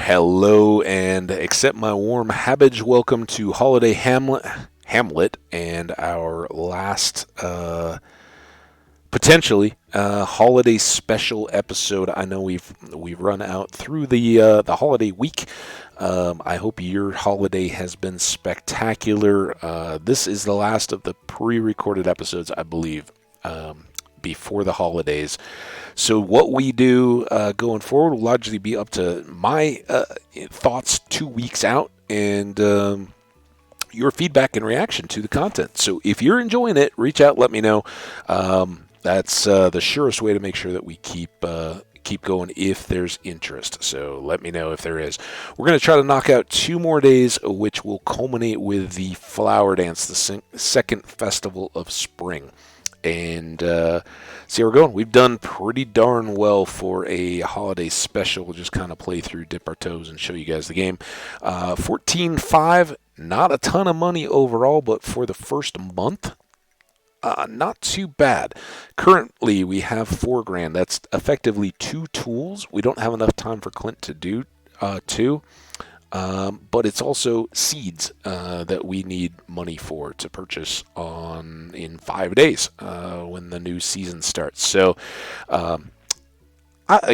Hello, and accept my warm Hambbage welcome to Holiday Hamlet, and our last potentially holiday special episode. I know we've run out through the holiday week. I hope your holiday has been spectacular. This is the last of the pre-recorded episodes, I believe, before the holidays. So what we do going forward will largely be up to my thoughts 2 weeks out and your feedback and reaction to the content. So if you're enjoying it, reach out, let me know. That's the surest way to make sure that we keep going if there's interest. So let me know if there is. We're going to try to knock out 2 more days, which will culminate with the Flower Dance, the second festival of spring. And see how we're going. We've done pretty darn well for a holiday special. We'll just kind of play through, dip our toes, and show you guys the game. 14.5, not a ton of money overall, but for the first month, not too bad. Currently, we have $4,000. That's effectively 2 tools. We don't have enough time for Clint to do 2. But it's also seeds that we need money for to purchase in 5 days when the new season starts. So, I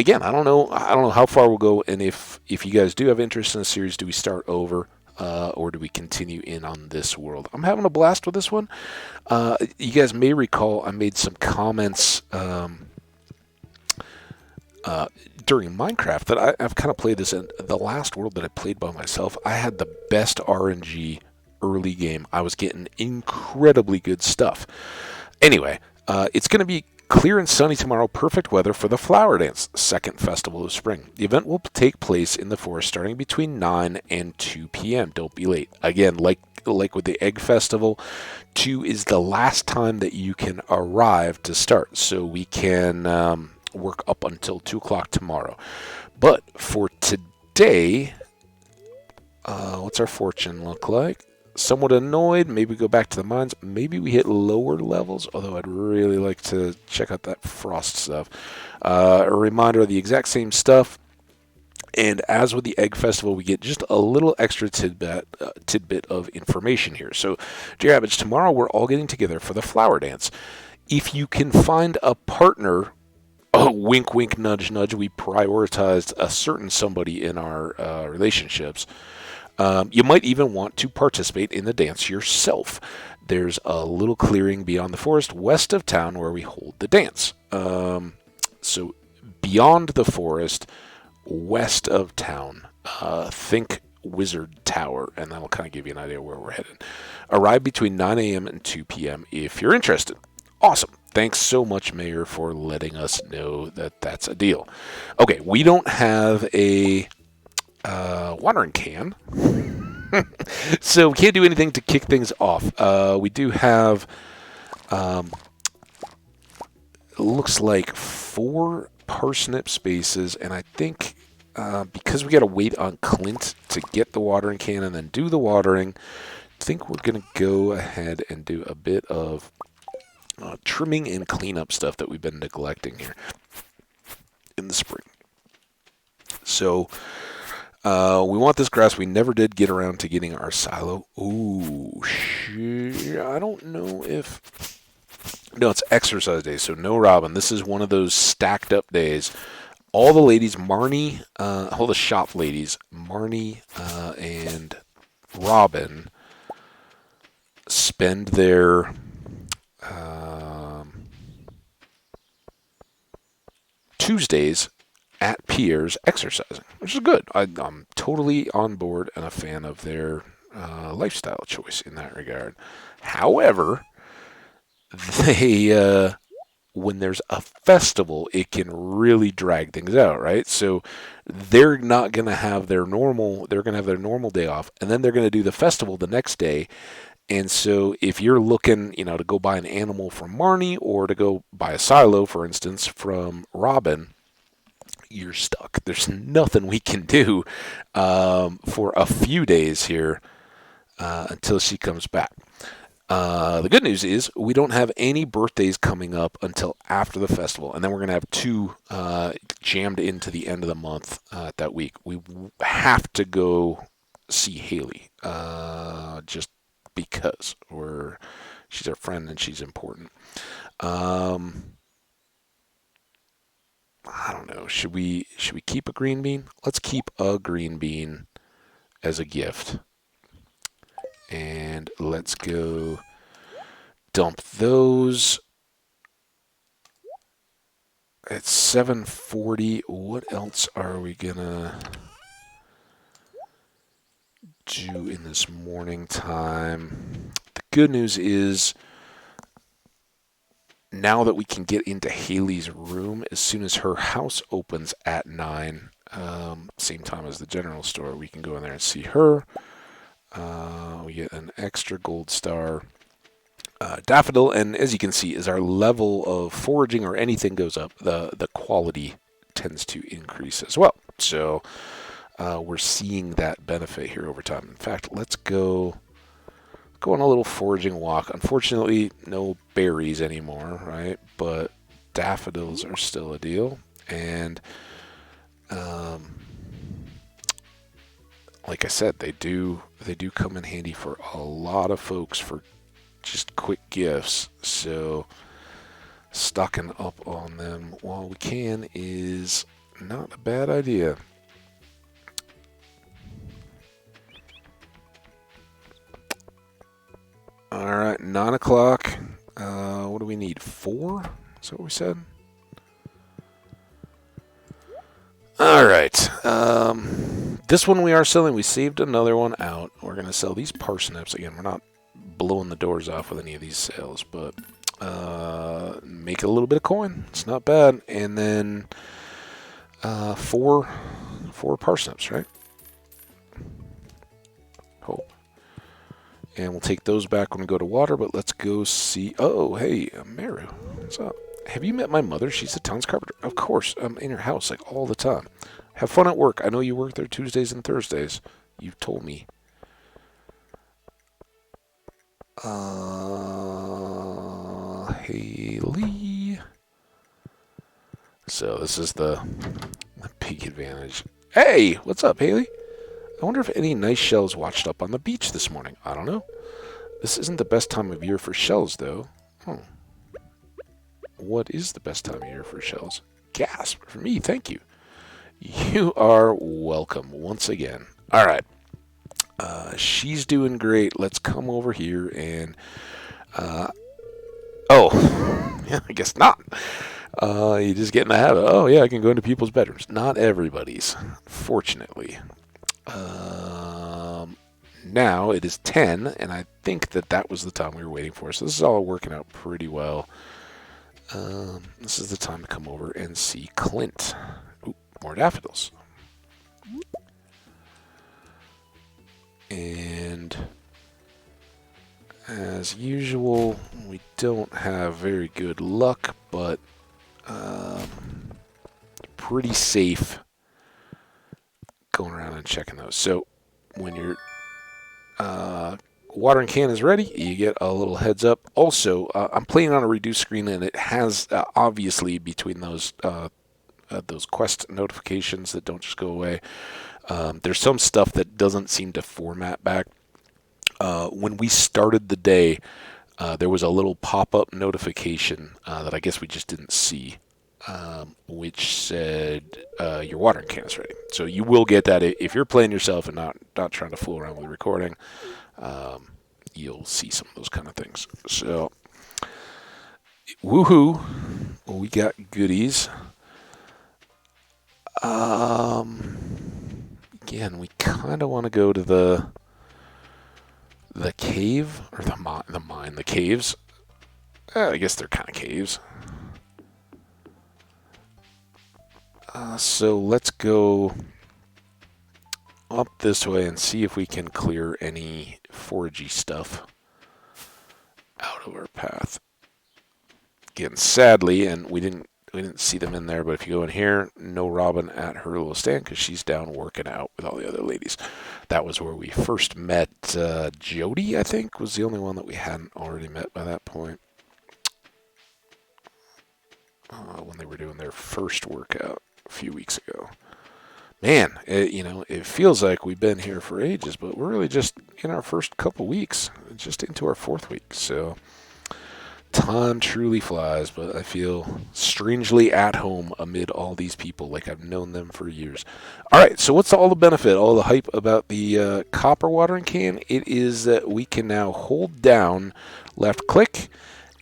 don't know how far we'll go, and if you guys do have interest in the series, do we start over or do we continue in on this world? I'm having a blast with this one. You guys may recall I made some comments during Minecraft that I've kind of played this in the last world that I played by myself. I had the best RNG early game. I was getting incredibly good stuff. Anyway, it's going to be clear and sunny tomorrow, perfect weather for the Flower Dance, second festival of spring. The event will take place in the forest starting between 9 and 2 p.m. Don't be late. Again, like with the Egg Festival, 2 is the last time that you can arrive to start. So we can work up until 2 o'clock tomorrow. But for today, what's our fortune look like? Somewhat annoyed. Maybe go back to the mines. Maybe we hit lower levels, although I'd really like to check out that frost stuff. A reminder of the exact same stuff. And as with the Egg Festival, we get just a little extra tidbit of information here. So, dear Hambbage, tomorrow we're all getting together for the Flower Dance. If you can find a partner, wink, wink, nudge, nudge, we prioritized a certain somebody in our relationships. You might even want to participate in the dance yourself. There's a little clearing beyond the forest west of town where we hold the dance. So beyond the forest, west of town, think Wizard Tower, and that'll kind of give you an idea where we're headed. Arrive between 9 a.m. and 2 p.m. if you're interested. Awesome. Thanks so much, Mayor, for letting us know that that's a deal. Okay, we don't have a watering can, so we can't do anything to kick things off. We do have, looks like 4 parsnip spaces, and I think because we got to wait on Clint to get the watering can and then do the watering, I think we're going to go ahead and do a bit of trimming and cleanup stuff that we've been neglecting here in the spring. So we want this grass. We never did get around to getting our silo. Ooh, I don't know if... No, it's exercise day, so no Robin. This is one of those stacked up days. All the ladies, Marnie, all the shop ladies, Marnie and Robin, spend their... Tuesdays at Pierre's exercising, which is good. I'm totally on board and a fan of their lifestyle choice in that regard. However, they when there's a festival, it can really drag things out, right? So they're not going to have their normal. They're going to have their normal day off, and then they're going to do the festival the next day. And so if you're looking, to go buy an animal from Marnie or to go buy a silo, for instance, from Robin, you're stuck. There's nothing we can do for a few days here until she comes back. The good news is we don't have any birthdays coming up until after the festival, and then we're going to have two jammed into the end of the month that week. We have to go see Haley just because she's our friend and she's important. I don't know. Should we keep a green bean? Let's keep a green bean as a gift. And let's go dump those. It's 7:40. What else are we gonna do in this morning time? The good news is now that we can get into Haley's room as soon as her house opens at 9, same time as the general store, we can go in there and see her. We get an extra gold star. Daffodil, and as you can see, as our level of foraging or anything goes up, the quality tends to increase as well. So we're seeing that benefit here over time. In fact, let's go on a little foraging walk. Unfortunately, no berries anymore, right? But daffodils are still a deal. And like I said, they do come in handy for a lot of folks for just quick gifts. So stocking up on them while we can is not a bad idea. All right, 9 o'clock. What do we need? 4? Is that what we said? All right. This one we are selling. We saved another one out. We're going to sell these parsnips. Again, we're not blowing the doors off with any of these sales, but make a little bit of coin. It's not bad. And then 4 parsnips, right? Oh. And we'll take those back when we go to water, but let's go see... Oh, hey, Meru. What's up? Have you met my mother? She's the town's carpenter. Of course, I'm in her house, like, all the time. Have fun at work. I know you work there Tuesdays and Thursdays. You've told me. Haley. So this is the big advantage. Hey, what's up, Haley? I wonder if any nice shells washed up on the beach this morning. I don't know. This isn't the best time of year for shells, though. What is the best time of year for shells? Gasp. For me, thank you. You are welcome once again. All right. She's doing great. Let's come over here and... yeah, I guess not. You just get in the habit. Oh, yeah, I can go into people's bedrooms. Not everybody's, fortunately. Now it is 10, and I think that was the time we were waiting for. So this is all working out pretty well. This is the time to come over and see Clint. Ooh, more daffodils. And as usual, we don't have very good luck, but pretty safe going around and checking those. So when your watering can is ready, you get a little heads up. Also, I'm playing on a reduced screen, and it has obviously between those quest notifications that don't just go away. There's some stuff that doesn't seem to format back. When we started the day, there was a little pop-up notification that I guess we just didn't see, which said your watering can is ready. So you will get that if you're playing yourself and not trying to fool around with the recording. You'll see some of those kind of things. So, woohoo! We got goodies. Again, we kind of want to go to the cave or the mine, the caves. I guess they're kind of caves. So let's go up this way and see if we can clear any foragey stuff out of our path. Again, sadly, and we didn't didn't see them in there, but if you go in here, no Robin at her little stand because she's down working out with all the other ladies. That was where we first met Jody, I think, was the only one that we hadn't already met by that point. When they were doing their first workout a few weeks ago. Man, it feels like we've been here for ages, but we're really just in our first couple weeks, just into our 4th week. So time truly flies, but I feel strangely at home amid all these people, like I've known them for years. All right, so what's all the benefit, all the hype about the copper watering can? It is that we can now hold down left click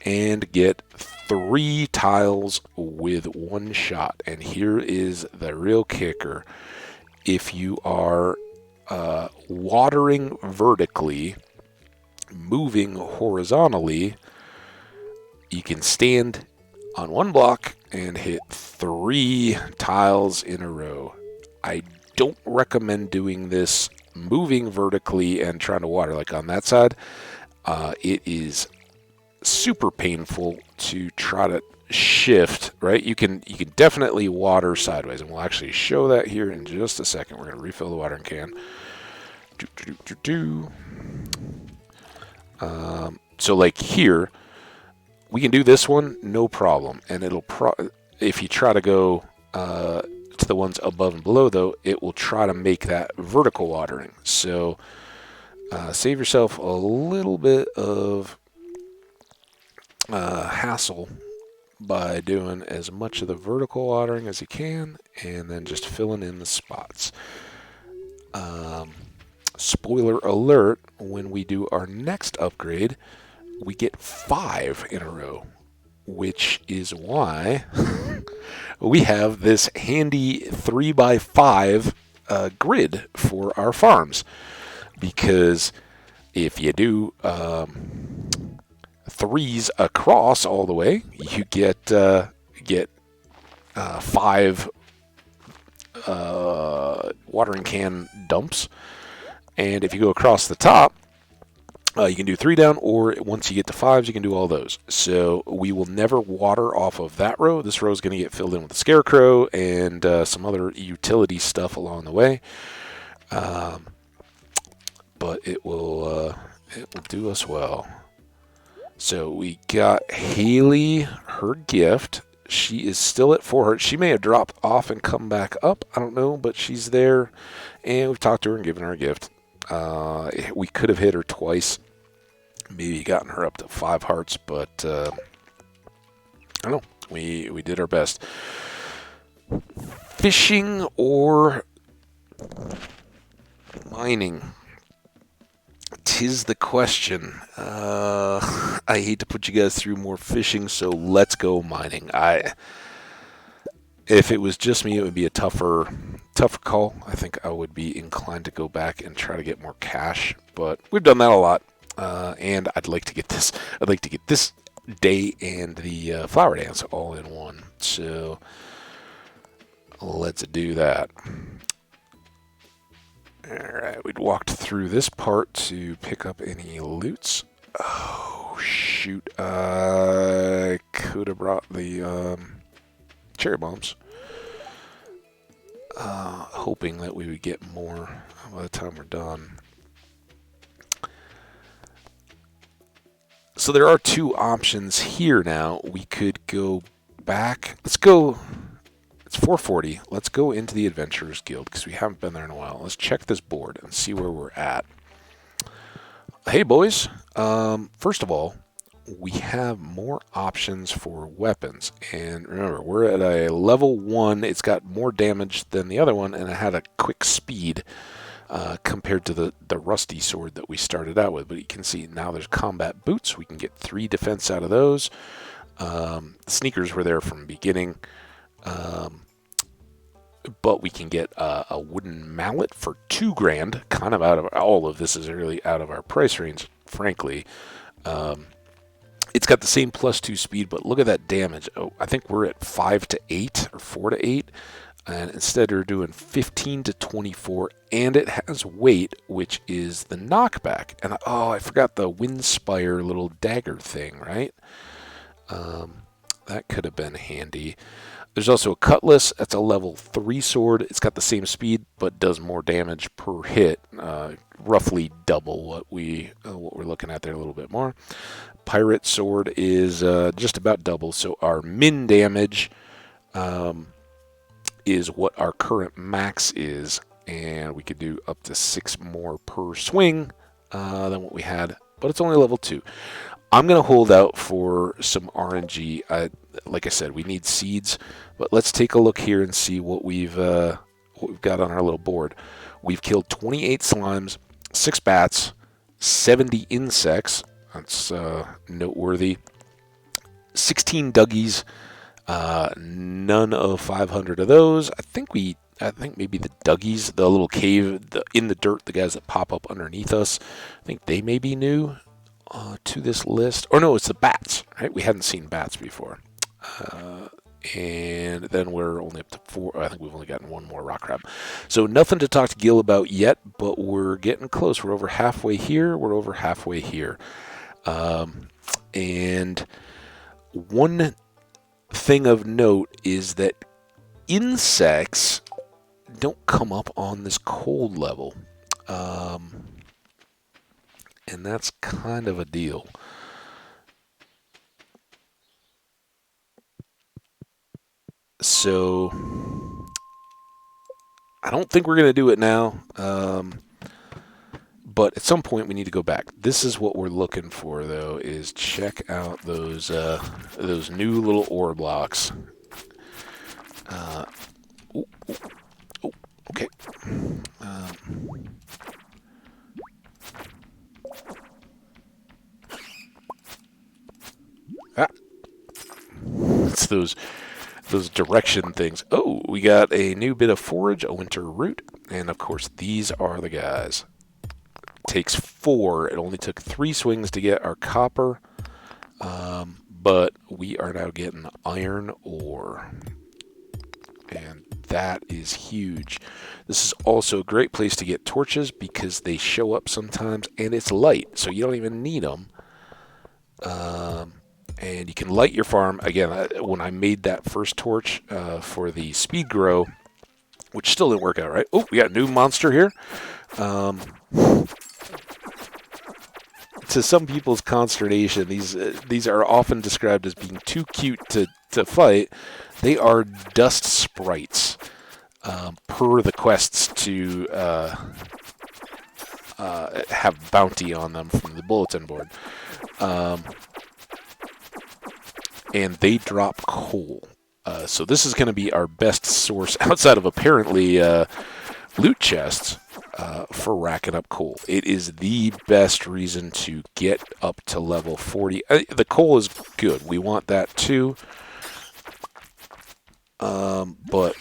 and get 3 tiles with 1 shot. And here is the real kicker. If you are watering vertically, moving horizontally, you can stand on 1 block and hit 3 tiles in a row. I don't recommend doing this moving vertically and trying to water like on that side. It is super painful to try to shift, right? You can definitely water sideways, and we'll actually show that here in just a second. We're going to refill the watering can. So like here, we can do this one, no problem, and it'll if you try to go to the ones above and below, though, it will try to make that vertical watering. So save yourself a little bit of hassle by doing as much of the vertical watering as you can and then just filling in the spots. Spoiler alert, when we do our next upgrade, we get 5 in a row, which is why we have this handy 3x5 grid for our farms. Because if you do 3s across all the way, you get 5 watering can dumps, and if you go across the top, you can do 3 down, or once you get to 5s, you can do all those. So we will never water off of that row. This row is going to get filled in with the scarecrow and some other utility stuff along the way, but it will do us well. So we got Haley her gift. She is still at 4 hearts. She may have dropped off and come back up. I don't know, but she's there. And we've talked to her and given her a gift. We could have hit her twice. Maybe gotten her up to 5 hearts, but I don't know. We did our best. Fishing or mining? 'Tis the question. I hate to put you guys through more fishing, so let's go mining. If it was just me, it would be a tougher call. I think I would be inclined to go back and try to get more cash, but we've done that a lot. And I'd like to get this. I'd like to get this day and the flower dance all in one. So let's do that. Alright, we'd walked through this part to pick up any loots. Oh, shoot. I could have brought the cherry bombs. Hoping that we would get more by the time we're done. So there are 2 options here now. We could go back. Let's go. It's 4:40. Let's go into the Adventurers Guild because we haven't been there in a while. Let's check this board and see where we're at. Hey, boys. First of all, we have more options for weapons. And remember, we're at a level 1. It's got more damage than the other one, and it had a quick speed compared to the rusty sword that we started out with. But you can see now there's combat boots. We can get 3 defense out of those. The sneakers were there from the beginning. But we can get a wooden mallet for $2,000. Kind of out of all of this is really out of our price range, frankly. It's got the same +2 speed, but look at that damage. Oh, I think we're at 5 to 8 or 4 to 8, and instead we're doing 15 to 24, and it has weight, which is the knockback. And I forgot the Windspire little dagger thing, right? That could have been handy. There's also a Cutlass. That's a level 3 sword. It's got the same speed, but does more damage per hit. Roughly double what we're looking at there, a little bit more. Pirate sword is just about double. So our min damage is what our current max is. And we could do up to 6 more per swing than what we had. But it's only level 2. I'm going to hold out for some RNG. Like I said, we need seeds, but let's take a look here and see what we've got on our little board. We've killed 28 slimes, 6 bats, 70 insects. That's noteworthy. 16 duggies, none of 500 of those. I think maybe the duggies, the little cave in the dirt, the guys that pop up underneath us, I think they may be new to this list. Or no, it's the bats, right? We hadn't seen bats before. And then we're only up to 4. I think we've only gotten 1 more rock crab. So nothing to talk to Gil about yet, but we're getting close. We're over halfway here. We're over halfway here. And one thing of note is that insects don't come up on this cold level. And that's kind of a deal. So I don't think we're going to do it now. But at some point we need to go back. This is what we're looking for, though, is check out those new little ore blocks. Okay. It's those direction things. Oh, we got a new bit of forage, a winter root, and of course these are the guys. Takes 4. It only took 3 swings to get our copper, but we are now getting iron ore, and that is huge. This is also a great place to get torches because they show up sometimes, and it's light, so you don't even need them. And you can light your farm. Again, when I made that first torch for the speed grow, which still didn't work out right. Oh, we got a new monster here. To some people's consternation, these are often described as being too cute to fight. They are dust sprites, per the quests to have bounty on them from the bulletin board. And they drop coal. So this is going to be our best source, outside of apparently loot chests, for racking up coal. It is the best reason to get up to level 40. The coal is good. We want that too. But,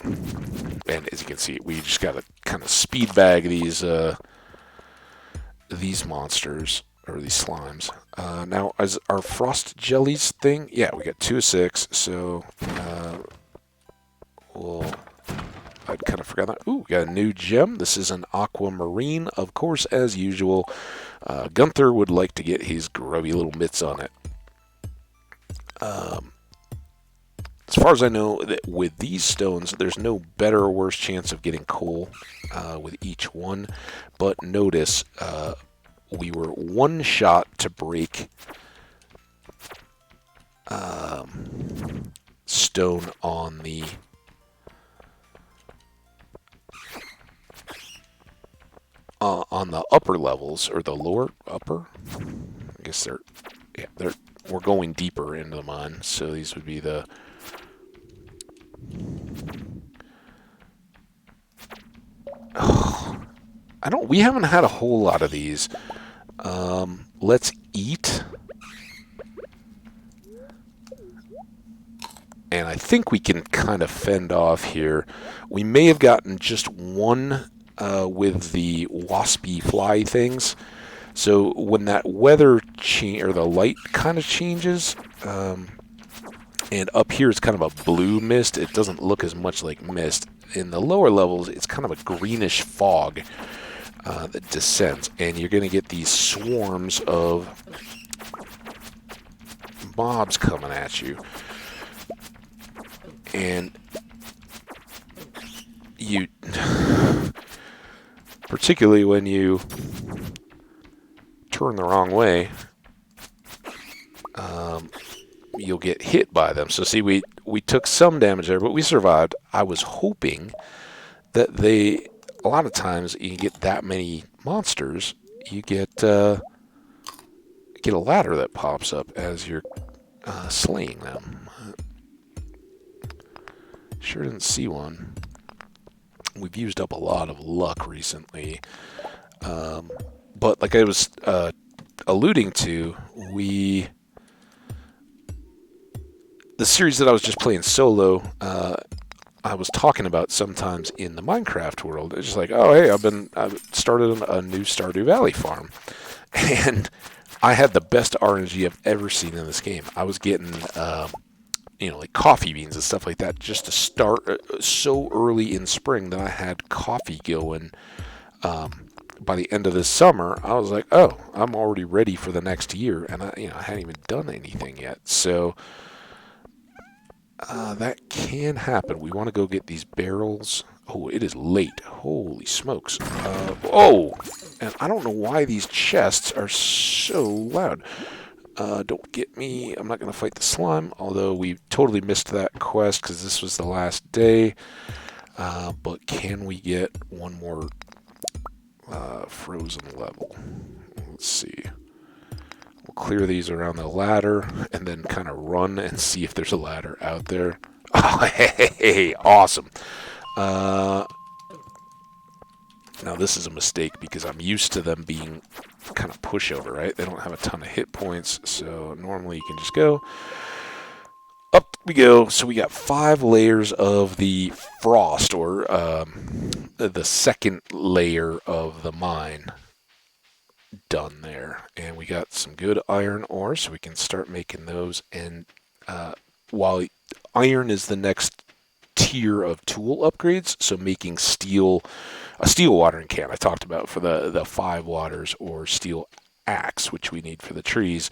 and as you can see, we just got to kind of speed bag these monsters. Or these slimes. Now, as our frost jellies thing, yeah, we got 2 of 6, so I'd kind of forgot that. Ooh, we got a new gem. This is an Aquamarine, of course, as usual. Gunther would like to get his grubby little mitts on it. As far as I know, with these stones, there's no better or worse chance of getting coal with each one, but notice we were 1 shot to break stone on the upper levels, or the lower upper. I guess we're going deeper into the mine, so these would be the we haven't had a whole lot of these. Let's eat. And I think we can kind of fend off here. We may have gotten just 1 with the waspy fly things. So when that weather or the light kind of changes, and up here it's kind of a blue mist. It doesn't look as much like mist. In the lower levels, it's kind of a greenish fog that descends, and you're going to get these swarms of mobs coming at you. And you, particularly when you turn the wrong way, you'll get hit by them. So see, we took some damage there, but we survived. I was hoping that a lot of times you get that many monsters, you get a ladder that pops up as you're slaying them. Sure didn't see one. We've used up a lot of luck recently. But like I was alluding to, the series that I was just playing solo, I was talking about sometimes in the Minecraft world. It's just like, oh hey, I've started a new Stardew Valley farm, and I had the best RNG I've ever seen in this game. I was getting like coffee beans and stuff like that just to start so early in spring that I had coffee going. By the end of this summer, I was like, oh, I'm already ready for the next year, and I hadn't even done anything yet. So that can happen. We want to go get these barrels. Oh, it is late. Holy smokes. And I don't know why these chests are so loud. Don't get me. I'm not going to fight the slime, although we totally missed that quest because this was the last day. But can we get one more frozen level? Let's see. We'll clear these around the ladder and then kind of run and see if there's a ladder out there. Oh, hey, awesome. Now this is a mistake because I'm used to them being kind of pushover, right? They don't have a ton of hit points, so normally you can just go. Up we go. So we got 5 layers of the frost, or the second layer of the mine done there. And we got some good iron ore, so we can start making those. And while iron is the next tier of tool upgrades, so making steel, a steel watering can I talked about for the 5 waters, or steel axe, which we need for the trees.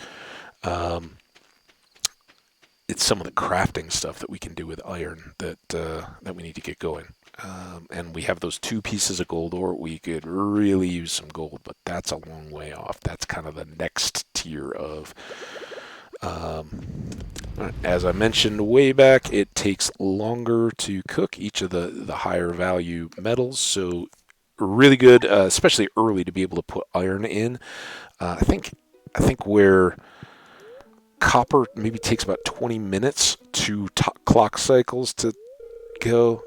It's some of the crafting stuff that we can do with iron that we need to get going. And we have those 2 pieces of gold ore. We could really use some gold, but that's a long way off. That's kind of the next tier of... as I mentioned way back, it takes longer to cook each of the higher value metals, so really good, especially early, to be able to put iron in. I think where copper maybe takes about 20 minutes to clock cycles to go,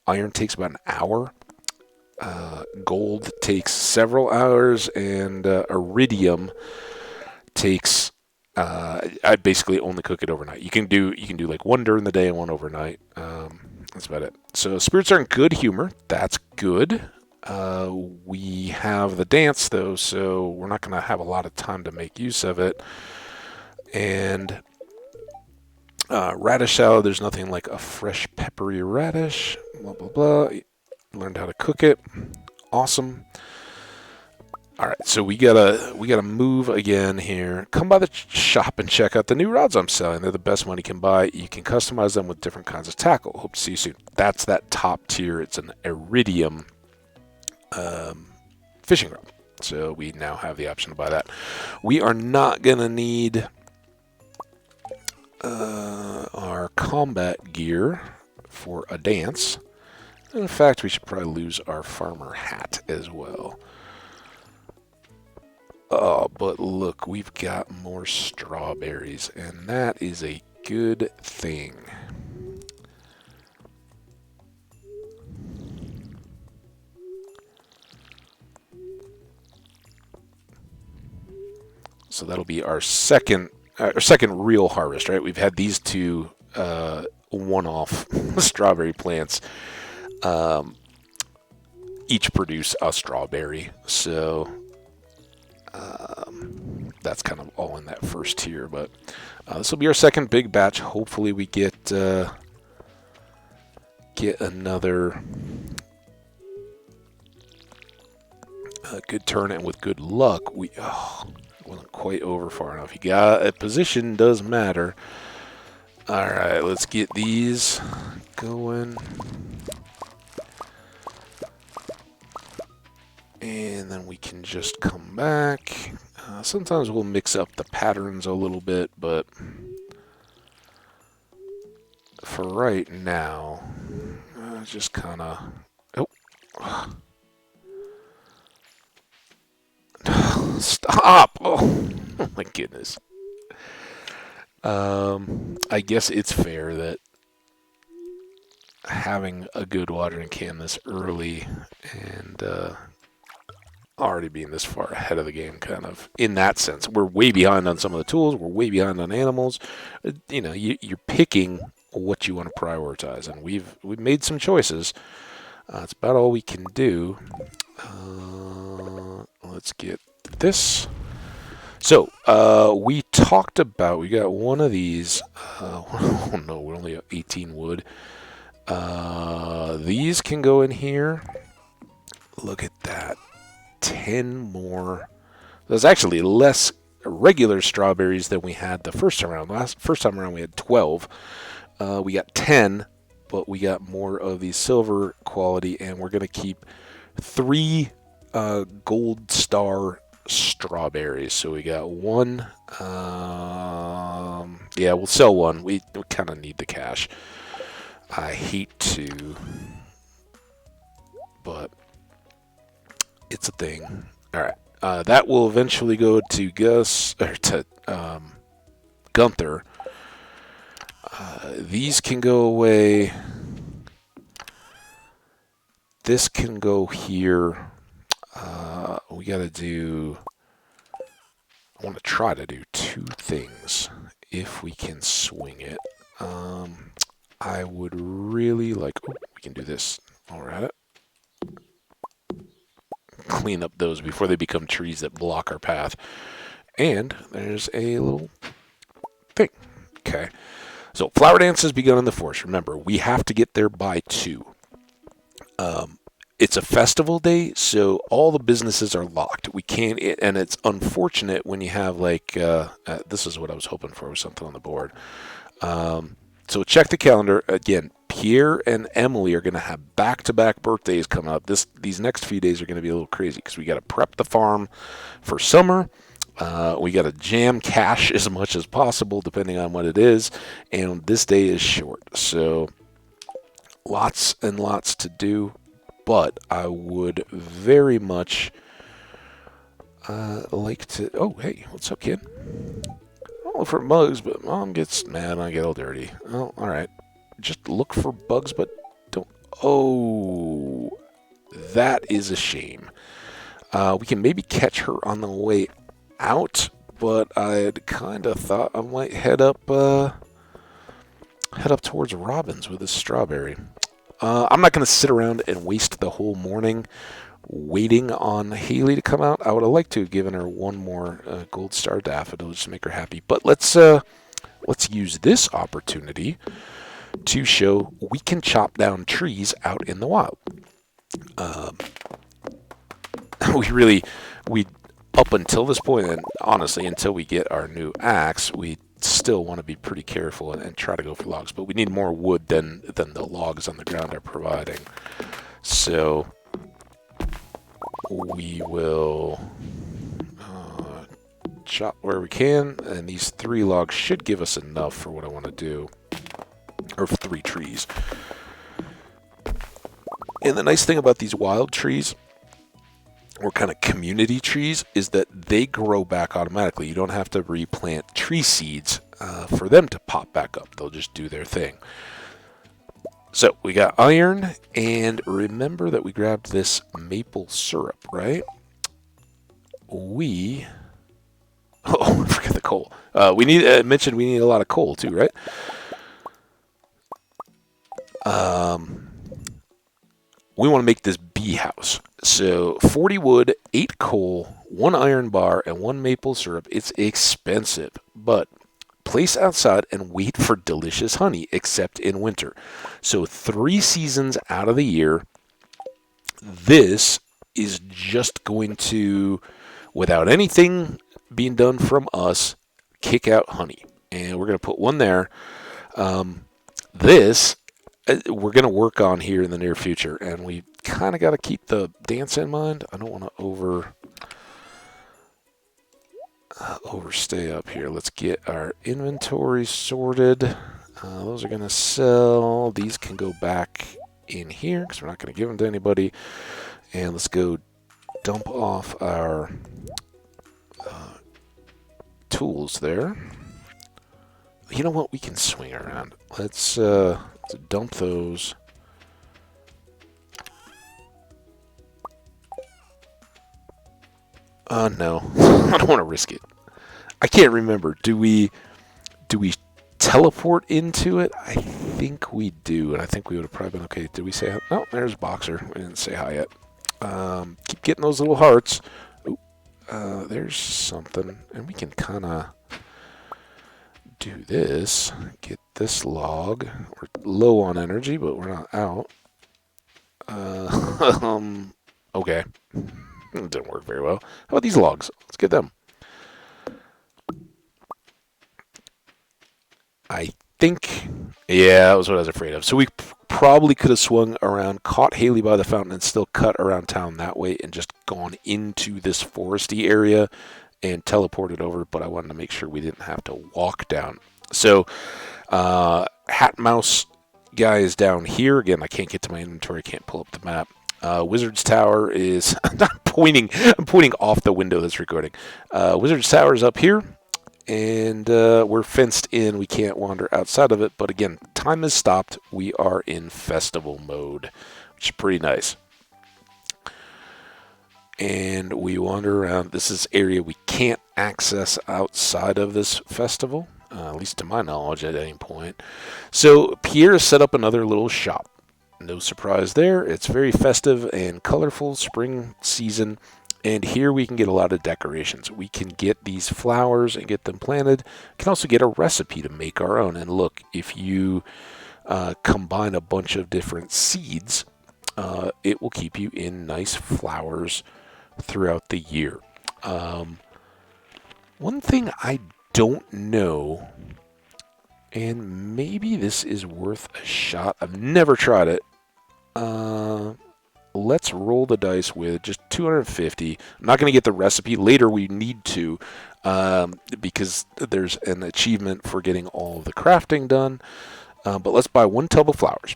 iron takes about an hour. Gold takes several hours, and iridium takes... I basically only cook it overnight. You can do like one during the day and one overnight. That's about it. So spirits are in good humor. That's good. We have the dance though, so we're not going to have a lot of time to make use of it. And radish salad, there's nothing like a fresh peppery radish. Blah blah blah. Learned how to cook it. Awesome. All right, so we gotta move again here. Come by the shop and check out the new rods I'm selling. They're the best money can buy. You can customize them with different kinds of tackle. Hope to see you soon. That's that top tier. It's an iridium fishing rod. So we now have the option to buy that. We are not gonna need our combat gear for a dance. In fact, we should probably lose our farmer hat as well. Oh, but look, we've got more strawberries, and that is a good thing. So that'll be our second real harvest, right? We've had these 2 one-off strawberry plants. Each produce a strawberry, so... that's kind of all in that first tier, but this will be our second big batch. Hopefully we get another good turn, and with good luck, wasn't quite over far enough. You got a position does matter. All right, let's get these going. And then we can just come back. Sometimes we'll mix up the patterns a little bit, but for right now, just kind of... Oh. Stop! Oh my goodness. I guess it's fair that having a good watering can this early and already being this far ahead of the game, kind of, in that sense. We're way behind on some of the tools. We're way behind on animals. You know, you're picking what you want to prioritize, and we've made some choices. It's about all we can do. Let's get this. So, we talked about, we got one of these. Oh no, we're only at 18 wood. These can go in here. Look at that. 10 more. There's actually less regular strawberries than we had the first time around. First time around we had 12. We got 10, but we got more of the silver quality, and we're going to keep 3 gold star strawberries. So we got one. Yeah, we'll sell one. We kind of need the cash. I hate to, but it's a thing. All right. That will eventually go to Gus, or to Gunther. These can go away. This can go here. We got to do... I want to try to do 2 things if we can swing it. I would really like... Oh, we can do this while we're at it. Clean up those before they become trees that block our path. And there's a little thing. Okay. So, flower dance has begun in the forest. Remember, we have to get there by 2. It's a festival day, so all the businesses are locked. We can't, and it's unfortunate when you have, like, this is what I was hoping for, was something on the board. So check the calendar. Again, Pierre and Emily are going to have back-to-back birthdays coming up. These next few days are going to be a little crazy because we got to prep the farm for summer. We got to jam cash as much as possible, depending on what it is. And this day is short. So lots and lots to do. But I would very much like to... Oh, hey, what's up, kid? I'll look for bugs, but Mom gets mad and I get all dirty. Oh, all right. Just look for bugs, but don't... Oh, that is a shame. We can maybe catch her on the way out, but I'd kind of thought I might head up towards Robin's with this strawberry. I'm not going to sit around and waste the whole morning waiting on Haley to come out. I would have liked to have given her one more gold star daffodil just to make her happy. But let's use this opportunity to show we can chop down trees out in the wild. We up until this point, and honestly, until we get our new axe, we still want to be pretty careful and try to go for logs. But we need more wood than the logs on the ground are providing. So we will chop where we can, and these 3 logs should give us enough for what I want to do. Or 3 trees. And the nice thing about these wild trees, or kind of community trees, is that they grow back automatically. You don't have to replant tree seeds for them to pop back up. They'll just do their thing. So we got iron, and remember that we grabbed this maple syrup, right? Oh, I forgot the coal. We need a lot of coal too, right? We want to make this bee house. So 40 wood, 8 coal, 1 iron bar, and 1 maple syrup. It's expensive, but place outside and wait for delicious honey, except in winter. So 3 seasons out of the year, this is just going to, without anything being done from us, kick out honey. And we're going to put one there. This we're going to work on here in the near future, and we kind of got to keep the dance in mind. I don't want to overstay up here. Let's get our inventory sorted. Those are going to sell. These can go back in here because we're not going to give them to anybody. And let's go dump off our tools there. You know what? We can swing around. Let's dump those. No. I don't want to risk it. I can't remember. Do we teleport into it? I think we do, and I think we would have probably been okay. Did we say hi? Oh, there's Boxer. We didn't say hi yet. Keep getting those little hearts. Ooh, there's something, and we can kind of do this. Get this log. We're low on energy, but we're not out. Okay. It didn't work very well. How about these logs? Let's get them. I think, yeah, that was what I was afraid of. So we probably could have swung around, caught Haley by the fountain, and still cut around town that way and just gone into this foresty area and teleported over, but I wanted to make sure we didn't have to walk down. So, Hat Mouse guy is down here. Again, I can't get to my inventory. I can't pull up the map. Wizard's Tower is... I'm pointing off the window that's recording. Wizard's Tower is up here, and we're fenced in. We can't wander outside of it, but again, time has stopped. We are in festival mode, which is pretty nice. And we wander around. This is area we can't access outside of this festival, at least to my knowledge at any point. So Pierre has set up another little shop. No surprise there. It's very festive and colorful, spring season. And here we can get a lot of decorations. We can get these flowers and get them planted. We can also get a recipe to make our own. And look, if you combine a bunch of different seeds, it will keep you in nice flowers throughout the year. One thing I don't know, and maybe this is worth a shot. I've never tried it. Let's roll the dice with just 250. I'm not going to get the recipe. Later we need to, because there's an achievement for getting all of the crafting done. But let's buy one tub of flowers.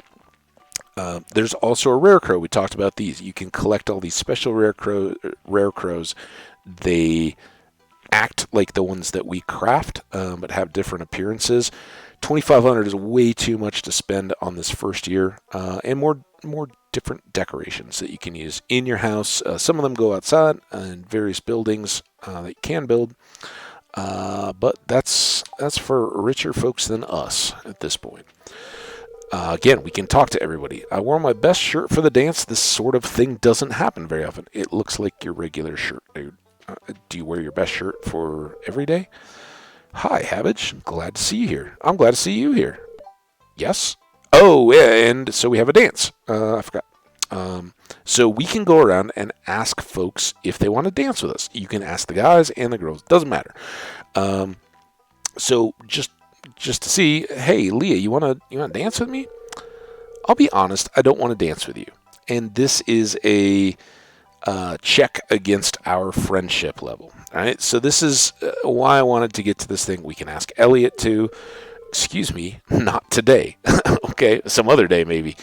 There's also a rare crow. We talked about these. You can collect all these special rare crows. They act like the ones that we craft, but have different appearances. 2,500 is way too much to spend on this first year, and more different decorations that you can use in your house. Some of them go outside in various buildings that you can build, but that's for richer folks than us at this point. Again, we can talk to everybody. I wore my best shirt for the dance. This sort of thing doesn't happen very often. It looks like your regular shirt, dude. Do you wear your best shirt for every day? Hi, Hambbage. Glad to see you here. I'm glad to see you here. Yes? Oh, yeah, and so we have a dance. I forgot. So we can go around and ask folks if they want to dance with us. You can ask the guys and the girls. Doesn't matter. So just to see, hey, Leah, you want to dance with me? I'll be honest, I don't want to dance with you. And this is a check against our friendship level. All right, so this is why I wanted to get to this thing. We can ask Elliot too. Excuse me, not today. Okay, some other day maybe.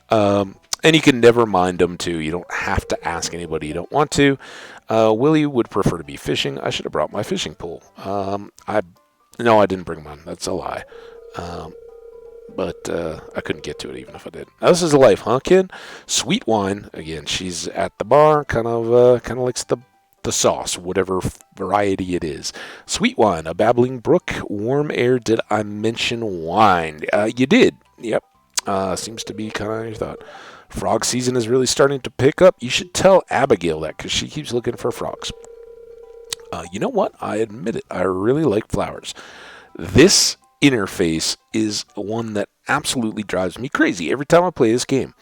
And you can never mind them too. You don't have to ask anybody you don't want to. Willie would prefer to be fishing. I should have brought my fishing pole. I didn't bring mine. That's a lie. But I couldn't get to it even if I did. Now, this is life, huh, kid? Sweet wine. Again, she's at the bar. Kind of likes the sauce, whatever variety it is. Sweet wine, a babbling brook, warm air. Did I mention wine? You did. Yep. Seems to be kind of your thought. Frog season is really starting to pick up. You should tell Abigail that because she keeps looking for frogs. You know what? I admit it. I really like flowers. This interface is one that absolutely drives me crazy every time I play this game.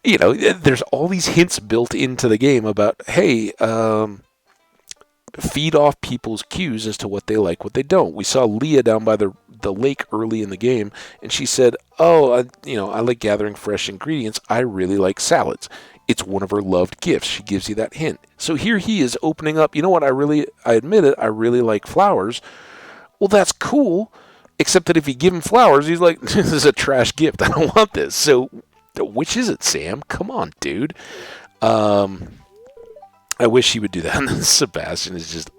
There's all these hints built into the game about, hey, feed off people's cues as to what they like, what they don't. We saw Leah down by the lake early in the game, and she said, "Oh, I like gathering fresh ingredients. I really like salads." It's one of her loved gifts. She gives you that hint. So here he is opening up. You know what? I admit it. I really like flowers. Well, that's cool. Except that if you give him flowers, he's like, "This is a trash gift. I don't want this." So, which is it, Sam? Come on, dude. I wish he would do that. Sebastian is just,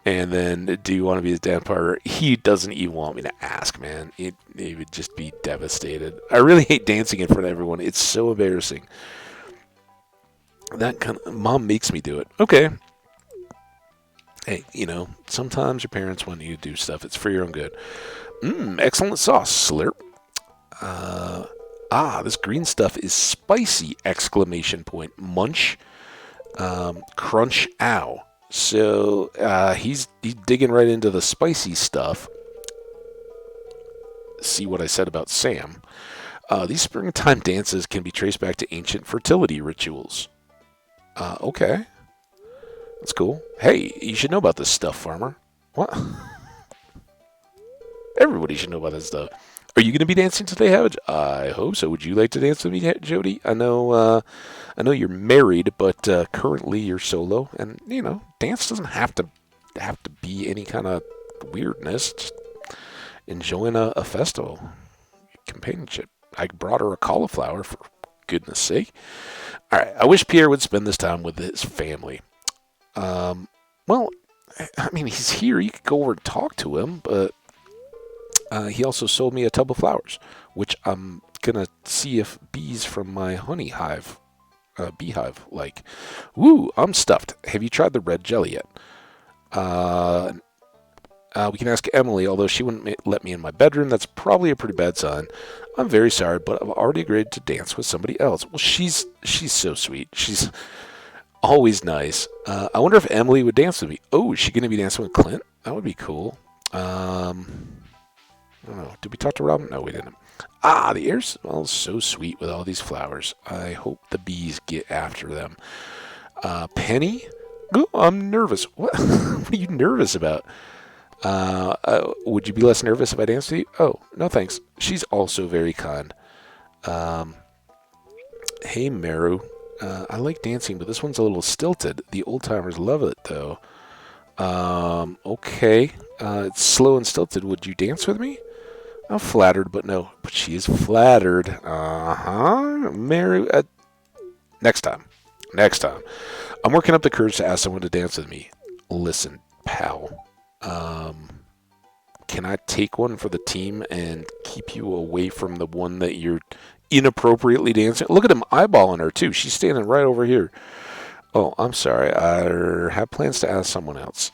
And then, do you want to be his dance partner? He doesn't even want me to ask, man. He would just be devastated. I really hate dancing in front of everyone. It's so embarrassing. That kind of, Mom makes me do it. Okay. Hey, sometimes your parents want you to do stuff. It's for your own good. Excellent sauce. Slurp. This green stuff is spicy! Exclamation point. Munch. Crunch. Ow. So he's digging right into the spicy stuff. See what I said about Sam. These springtime dances can be traced back to ancient fertility rituals. Okay. That's cool. Hey, you should know about this stuff, farmer. What? Everybody should know about this stuff. Are you going to be dancing today, Hambbage? I hope so. Would you like to dance with me, Jody? I know you're married, but currently you're solo, and dance doesn't have to be any kind of weirdness. Just enjoying a festival, companionship. I brought her a cauliflower, for goodness sake. All right. I wish Pierre would spend this time with his family. Well, I mean, he's here. You could go over and talk to him, but he also sold me a tub of flowers, which I'm going to see if bees from my beehive like. Woo, I'm stuffed. Have you tried the red jelly yet? We can ask Emily, although she wouldn't let me in my bedroom. That's probably a pretty bad sign. I'm very sorry, but I've already agreed to dance with somebody else. Well, she's so sweet. She's always nice. I wonder if Emily would dance with me. Oh, is she going to be dancing with Clint? That would be cool. I don't know. Did we talk to Robin? No, we didn't. The air smells so sweet with all these flowers. I hope the bees get after them. Penny? Oh, I'm nervous. What? What are you nervous about? Would you be less nervous if I danced with you? Oh, no thanks. She's also very kind. Hey, Meru. I like dancing, but this one's a little stilted. The old-timers love it, though. Okay. It's slow and stilted. Would you dance with me? I'm flattered, but no. But she is flattered. Meru. Next time. I'm working up the courage to ask someone to dance with me. Listen, pal. Can I take one for the team and keep you away from the one that you're inappropriately dancing? Look at him eyeballing her, too. She's standing right over here. Oh, I'm sorry. I have plans to ask someone else.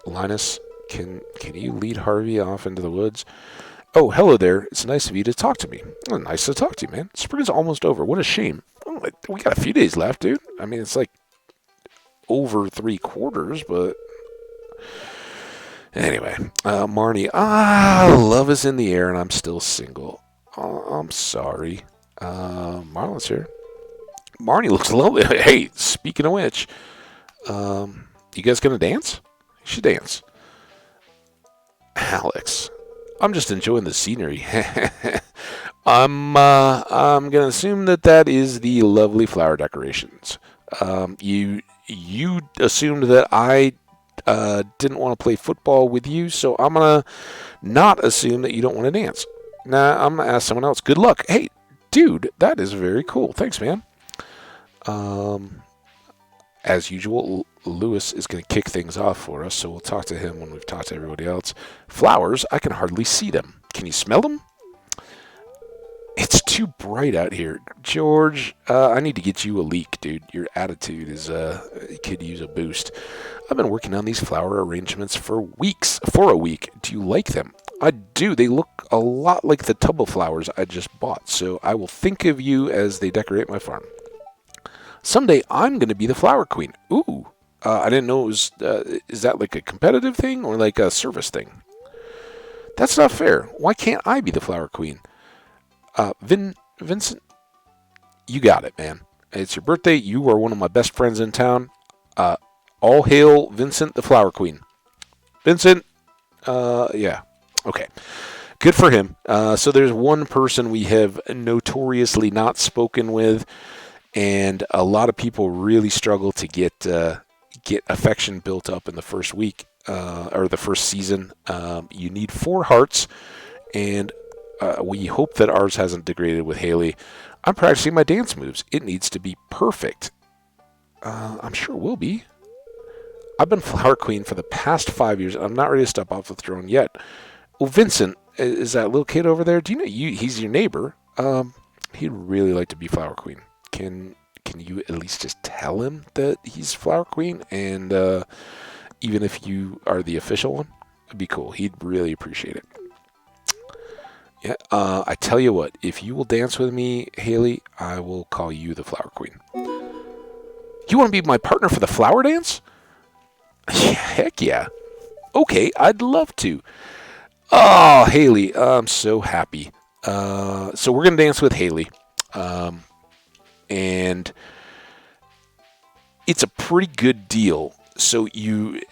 Linus, can you lead Harvey off into the woods? Oh, hello there. It's nice of you to talk to me. Oh, nice to talk to you, man. Spring's almost over. What a shame. Oh, we got a few days left, dude. I mean, it's like over 3/4, but anyway. Marnie, love is in the air and I'm still single. Oh, I'm sorry. Marlon's here. Marnie looks lovely. Hey, speaking of which, you guys gonna dance? You should dance. Alex, I'm just enjoying the scenery. I'm gonna assume that is the lovely flower decorations. You assumed that I didn't want to play football with you, so I'm gonna not assume that you don't want to dance. Nah, I'm gonna ask someone else. Good luck. Hey, dude, that is very cool. Thanks, man. As usual, Lewis is going to kick things off for us, so we'll talk to him when we've talked to everybody else. Flowers, I can hardly see them. Can you smell them? It's too bright out here. George, I need to get you a leak, dude. Your attitude is, could use a boost. I've been working on these flower arrangements for a week. Do you like them? I do. They look a lot like the tub of flowers I just bought, so I will think of you as they decorate my farm. Someday I'm going to be the flower queen. Ooh. I didn't know it was, is that like a competitive thing or like a service thing? That's not fair. Why can't I be the flower queen? Vincent, you got it, man. It's your birthday. You are one of my best friends in town. All hail Vincent the Flower Queen. Vincent, yeah. Okay. Good for him. So there's one person we have notoriously not spoken with, and a lot of people really struggle to get affection built up in the first week or the first season. You need 4 hearts, and we hope that ours hasn't degraded with Haley. I'm practicing my dance moves. It needs to be perfect. I'm sure it will be. I've been Flower Queen for the past 5 years, and I'm not ready to step off the throne yet. Well, Vincent, is that little kid over there? Do you know he's your neighbor? He'd really like to be Flower Queen. Can you at least just tell him that he's Flower Queen? And even if you are the official one, it'd be cool. He'd really appreciate it. Yeah, I tell you what, if you will dance with me, Haley, I will call you the Flower Queen. You want to be my partner for the flower dance? Heck yeah. Okay, I'd love to. Oh, Haley, I'm so happy. So we're going to dance with Haley. And it's a pretty good deal. So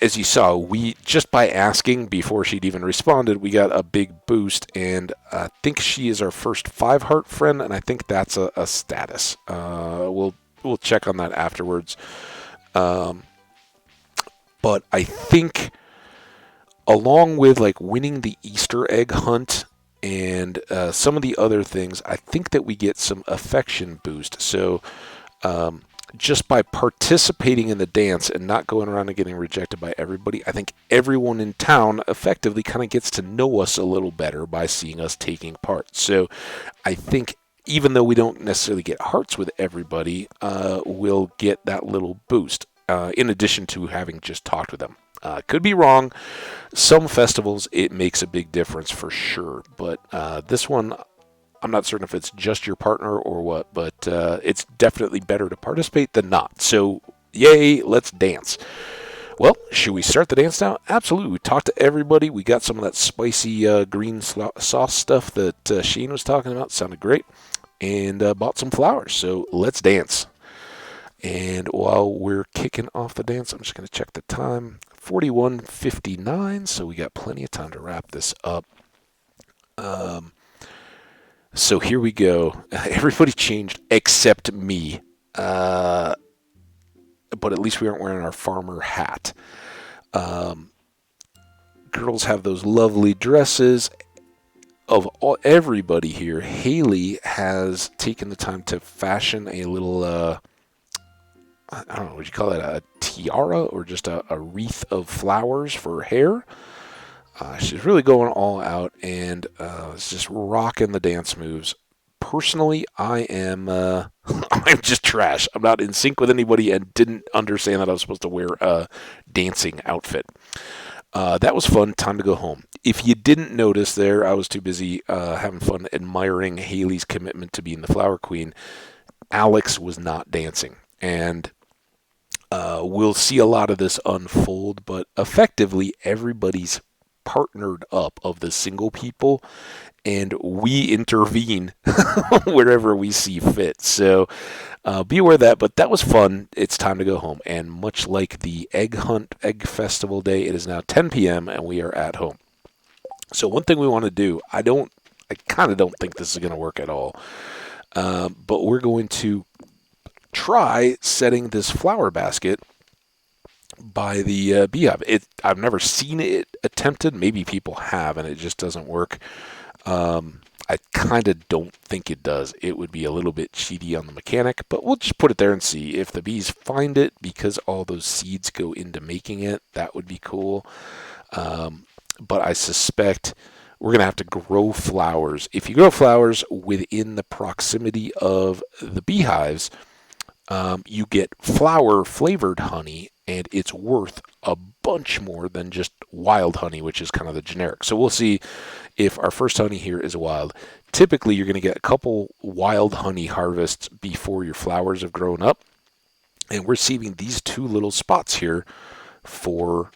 as you saw, we just by asking before she'd even responded, we got a big boost, and I think she is our first 5-heart friend, and I think that's a status. We'll check on that afterwards. But I think along with like winning the Easter egg hunt and some of the other things, I think that we get some affection boost. So just by participating in the dance and not going around and getting rejected by everybody, I think everyone in town effectively kind of gets to know us a little better by seeing us taking part. So I think even though we don't necessarily get hearts with everybody, we'll get that little boost in addition to having just talked with them. Could be wrong. Some festivals, it makes a big difference for sure. But this one, I'm not certain if it's just your partner or what, but it's definitely better to participate than not. So, yay, let's dance. Well, should we start the dance now? Absolutely. We talked to everybody. We got some of that spicy green sauce stuff that Shane was talking about. Sounded great. And bought some flowers. So, let's dance. And while we're kicking off the dance, I'm just going to check the time. 41:59, so we got plenty of time to wrap this up. So here we go. Everybody changed except me. But at least we aren't wearing our farmer hat. Girls have those lovely dresses. Of everybody here, Haley has taken the time to fashion a little... I don't know, would you call it a tiara or just a wreath of flowers for her hair? She's really going all out and is just rocking the dance moves. Personally, I am I'm just trash. I'm not in sync with anybody and didn't understand that I was supposed to wear a dancing outfit. That was fun. Time to go home. If you didn't notice there, I was too busy having fun admiring Haley's commitment to being the Flower Queen. Alex was not dancing. And we'll see a lot of this unfold, but effectively everybody's partnered up of the single people, and we intervene wherever we see fit. So be aware of that, but that was fun. It's time to go home. And much like the egg festival day, it is now 10 p.m. and we are at home. So one thing we want to do, I kind of don't think this is going to work at all, but we're going to try setting this flower basket by the beehive. I've never seen it attempted. Maybe people have, and it just doesn't work. I kind of don't think it does. It would be a little bit cheaty on the mechanic, but we'll just put it there and see. If the bees find it, because all those seeds go into making it, that would be cool. But I suspect we're going to have to grow flowers. If you grow flowers within the proximity of the beehives, you get flower-flavored honey, and it's worth a bunch more than just wild honey, which is kind of the generic. So we'll see if our first honey here is wild. Typically, you're going to get a couple wild honey harvests before your flowers have grown up, and we're saving these 2 little spots here for